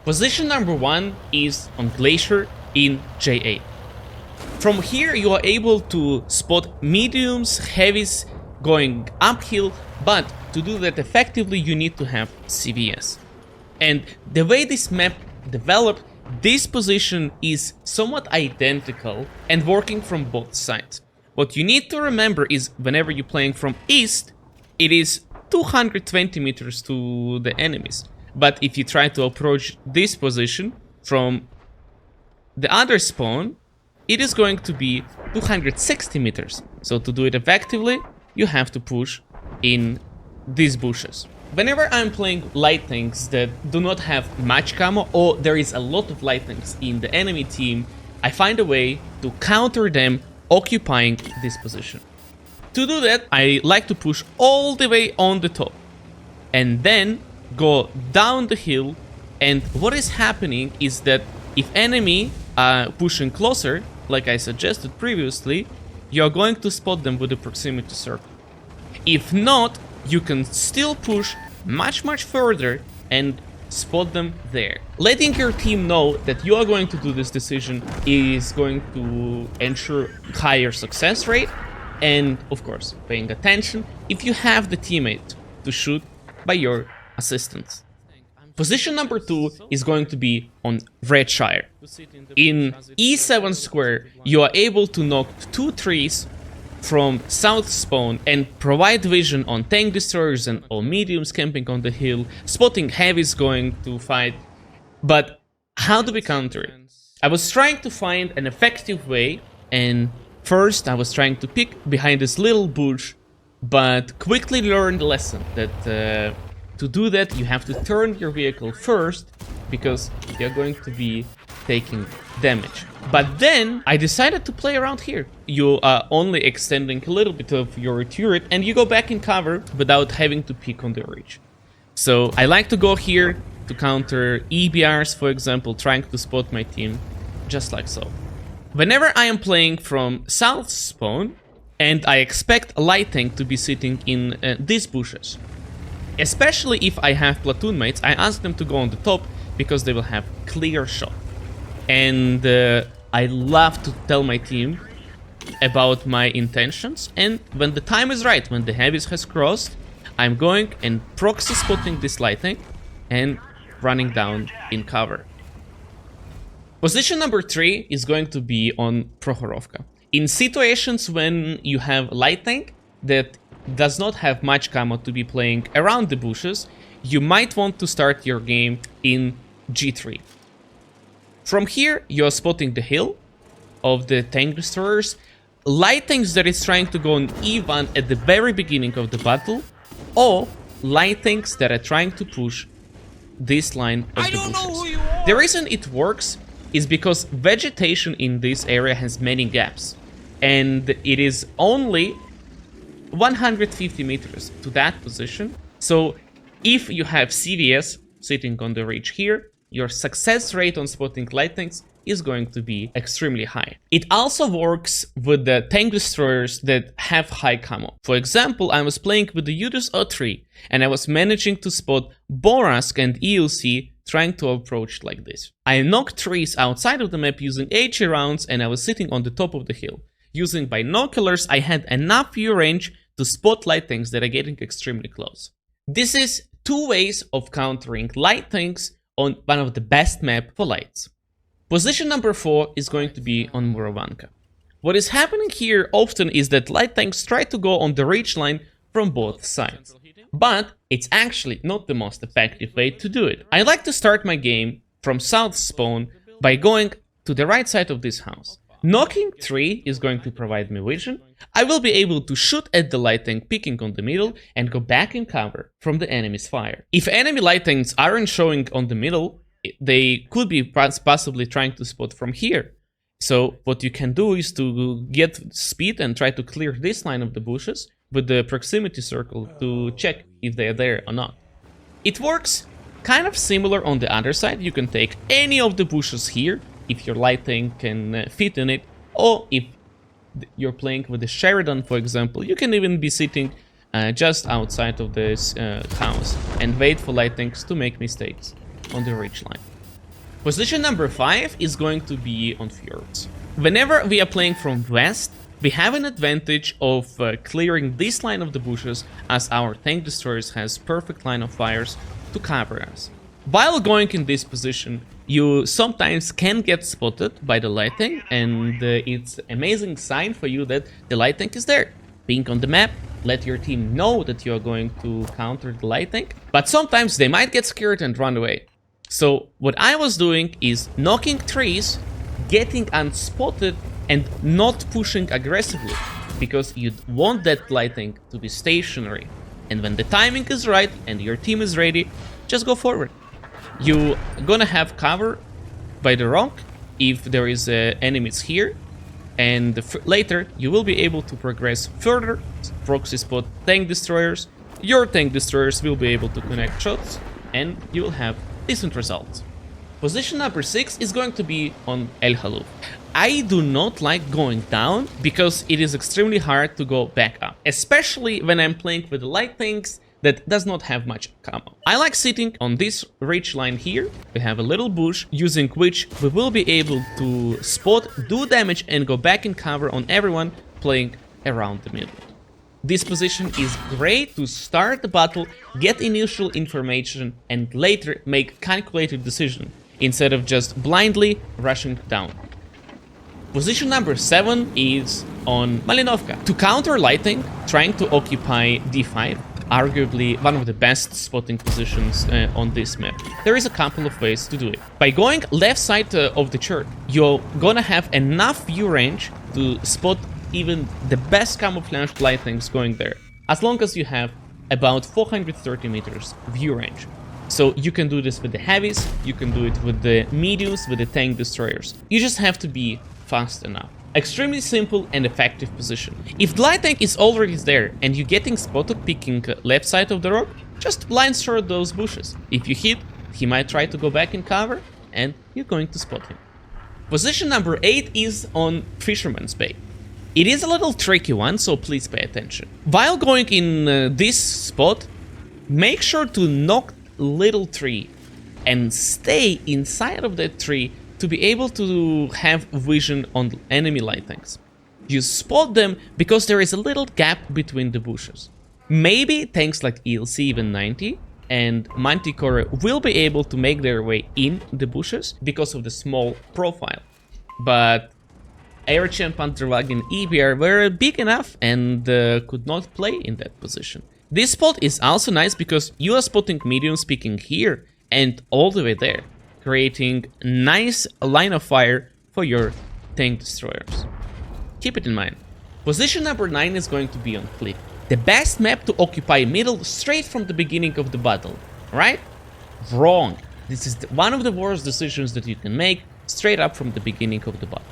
Position number 1 is on Glacier in J8. From here you are able to spot mediums, heavies going uphill, but to do that effectively you need to have CVS. And the way this map developed, this position is somewhat identical and working from both sides. What you need to remember is whenever you're playing from east, it is 220 meters to the enemies. But if you try to approach this position from the other spawn, it is going to be 260 meters. So to do it effectively, you have to push in these bushes. Whenever I'm playing light tanks that do not have much camo, or there is a lot of light tanks in the enemy team, I find a way to counter them occupying this position. To do that, I like to push all the way on the top and then go down the hill, and what is happening is that if enemy are pushing closer, like I suggested previously, you're going to spot them with the proximity circle. If not, you can still push much further and spot them there. Letting your team know that you are going to do this decision is going to ensure higher success rate, and of course paying attention if you have the teammate to shoot by your assistance. Position number 2 is going to be on Redshire. In E7 square, you are able to knock 2 trees from south spawn and provide vision on tank destroyers and all mediums camping on the hill, spotting heavies going to fight. But how do we counter it? I was trying to find an effective way, and first I was trying to peek behind this little bush, but quickly learned the lesson that to do that you have to turn your vehicle first, because you're going to be taking damage. But then I decided to play around here. You are only extending a little bit of your turret and you go back in cover without having to peek on the ridge. So I like to go here to counter EBRs, for example, trying to spot my team, just like so. Whenever I am playing from south spawn and I expect a light tank to be sitting in these bushes, especially if I have platoon mates, I ask them to go on the top because they will have clear shot. And I love to tell my team about my intentions, and when the time is right, when the heavies has crossed, I'm going and proxy spotting this light tank and running down in cover. Position number 3 is going to be on Prokhorovka. In situations when you have light tank that does not have much camo to be playing around the bushes, you might want to start your game in G3. From here, you're spotting the hill of the tank destroyers, light tanks that is trying to go on E1 at the very beginning of the battle, or light tanks that are trying to push this line of the bushes. The reason it works is because vegetation in this area has many gaps, and it is only 150 meters to that position. So if you have CVS sitting on the ridge here, your success rate on spotting light tanks is going to be extremely high. It also works with the tank destroyers that have high camo. For example, I was playing with the Yudus O3 and I was managing to spot Borask and iyouxin trying to approach like this. I knocked trees outside of the map using HE rounds and I was sitting on the top of the hill. Using binoculars, I had enough view range to spot light tanks that are getting extremely close. This is 2 ways of countering light tanks on one of the best map for lights. Position number 4 is going to be on Murovanka. What is happening here often is that light tanks try to go on the ridge line from both sides, but it's actually not the most effective way to do it. I like to start my game from south spawn by going to the right side of this house. Knocking 3 is going to provide me vision. I will be able to shoot at the light tank peeking on the middle and go back in cover from the enemy's fire. If enemy light tanks aren't showing on the middle, they could be possibly trying to spot from here. So what you can do is to get speed and try to clear this line of the bushes with the proximity circle to check if they are there or not. It works kind of similar on the other side. You can take any of the bushes here if your light tank can fit in it, or if you're playing with the Sheridan, for example, you can even be sitting just outside of this house and wait for light tanks to make mistakes on the ridge line. Position number 5 is going to be on Fjords. Whenever we are playing from west, we have an advantage of clearing this line of the bushes, as our tank destroyers has perfect line of fires to cover us. While going in this position, you sometimes can get spotted by the light tank, and it's amazing sign for you that the light tank is there. Ping on the map, let your team know that you are going to counter the light tank, but sometimes they might get scared and run away. So what I was doing is knocking trees, getting unspotted, and not pushing aggressively, because you want that light tank to be stationary. And when the timing is right and your team is ready, just go forward. You're gonna have cover by the rock if there is enemies here, and later you will be able to progress further, proxy spot tank destroyers, your tank destroyers will be able to connect shots, and you will have decent results. Position number 6 is going to be on El Halluf. I do not like going down because it is extremely hard to go back up, especially when I'm playing with light tanks that does not have much camo. I like sitting on this ridge line here. We have a little bush using which we will be able to spot, do damage, and go back in cover on everyone playing around the middle. This position is great to start the battle, get initial information, and later make calculated decision instead of just blindly rushing down. Position number 7 is on Malinovka. To counter lighting, trying to occupy D5, arguably one of the best spotting positions on this map. There is a couple of ways to do it. By going left side of the church, you're gonna have enough view range to spot even the best camouflaged light tanks going there, as long as you have about 430 meters view range. So you can do this with the heavies, you can do it with the mediums, with the tank destroyers. You just have to be fast enough. Extremely simple and effective position. If the light tank is already there and you're getting spotted picking left side of the rock, just blind shot those bushes. If you hit, he might try to go back in cover and you're going to spot him. Position number 8 is on Fisherman's Bay. It is a little tricky one, so please pay attention. While going in this spot, make sure to knock little tree and stay inside of that tree to be able to have vision on enemy light tanks. You spot them because there is a little gap between the bushes. Maybe tanks like iyouxin 90 and Manticore will be able to make their way in the bushes because of the small profile. But Redshire, Panzerwagen, EBR were big enough and could not play in that position. This spot is also nice because you are spotting mediums picking here and all the way there, creating nice line of fire for your tank destroyers. Keep it in mind. Position number 9 is going to be on Cliff. The best map to occupy middle straight from the beginning of the battle, right? Wrong. This is one of the worst decisions that you can make straight up from the beginning of the battle.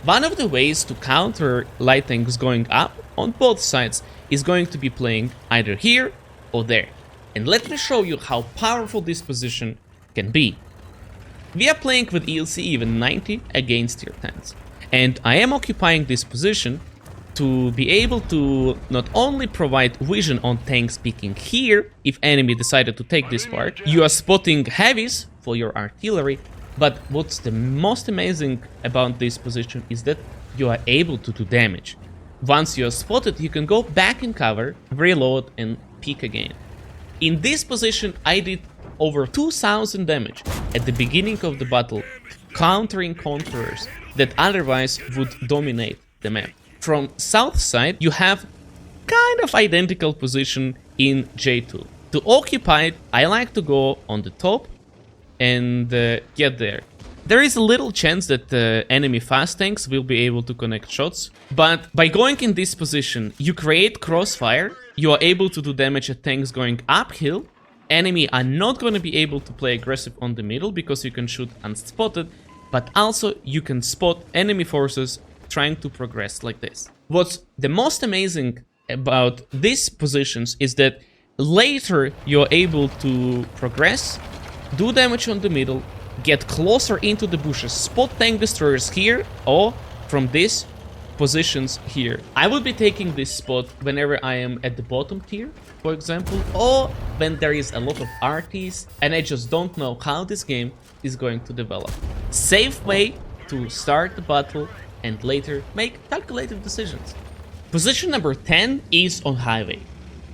One of the ways to counter light tanks going up on both sides is going to be playing either here or there. And let me show you how powerful this position can be. We are playing with iyouxin 90 against tier 10s. And I am occupying this position to be able to not only provide vision on tanks picking here if enemy decided to take this part, you are spotting heavies for your artillery, but what's the most amazing about this position is that you are able to do damage. Once you are spotted, you can go back in cover, reload and peek again. In this position, I did over 2000 damage at the beginning of the battle, countering conquerors that otherwise would dominate the map. From south side, you have kind of identical position in J2. To occupy it, I like to go on the top and get there. There is a little chance that enemy fast tanks will be able to connect shots, but by going in this position, you create crossfire, you are able to do damage at tanks going uphill. Enemy are not going to be able to play aggressive on the middle because you can shoot unspotted, but also you can spot enemy forces trying to progress like this. What's the most amazing about these positions is that later you're able to progress, do damage on the middle, get closer into the bushes, spot tank destroyers here, or from this, positions here. I would be taking this spot whenever I am at the bottom tier, for example, or when there is a lot of RTs and I just don't know how this game is going to develop. Safe way to start the battle and later make calculated decisions. Position number 10 is on highway.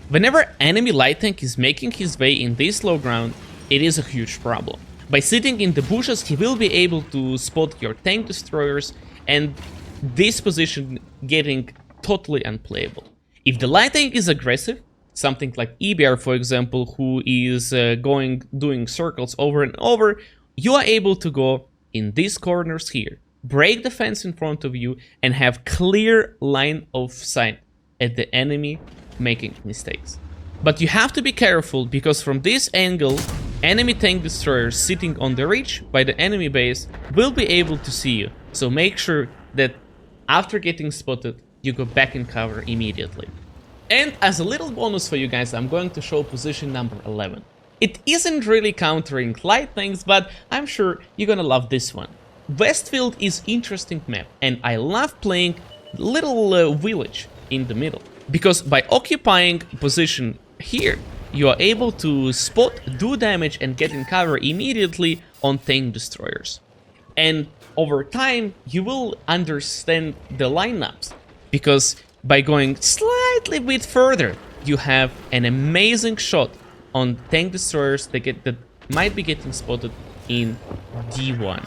Whenever enemy light tank is making his way in this low ground, it is a huge problem. By sitting in the bushes, he will be able to spot your tank destroyers and this position getting totally unplayable. If the light tank is aggressive, something like EBR for example, who is doing circles over and over, you are able to go in these corners here, break the fence in front of you and have clear line of sight at the enemy making mistakes. But you have to be careful because from this angle, enemy tank destroyers sitting on the ridge by the enemy base will be able to see you. So make sure that after getting spotted, you go back in cover immediately. And as a little bonus for you guys, I'm going to show position number 11. It isn't really countering light tanks, but I'm sure you're gonna love this one. Westfield is interesting map, and I love playing little village in the middle. Because by occupying position here, you are able to spot, do damage, and get in cover immediately on tank destroyers. And over time, you will understand the lineups, because by going slightly bit further, you have an amazing shot on tank destroyers that might be getting spotted in D1.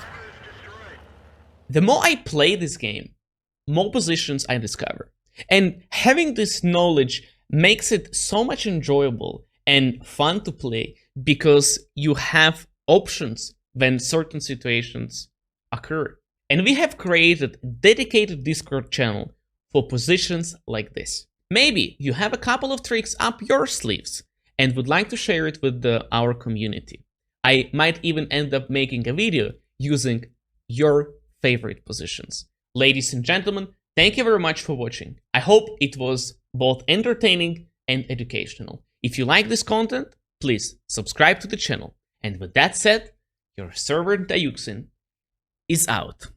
The more I play this game, more positions I discover. And having this knowledge makes it so much enjoyable and fun to play because you have options when certain situations occur. And we have created a dedicated Discord channel for positions like this. Maybe you have a couple of tricks up your sleeves and would like to share it with our community. I might even end up making a video using your favorite positions. Ladies and gentlemen, thank you very much for watching. I hope it was both entertaining and educational. If you like this content, please subscribe to the channel. And with that said, your servant iyouxin is out.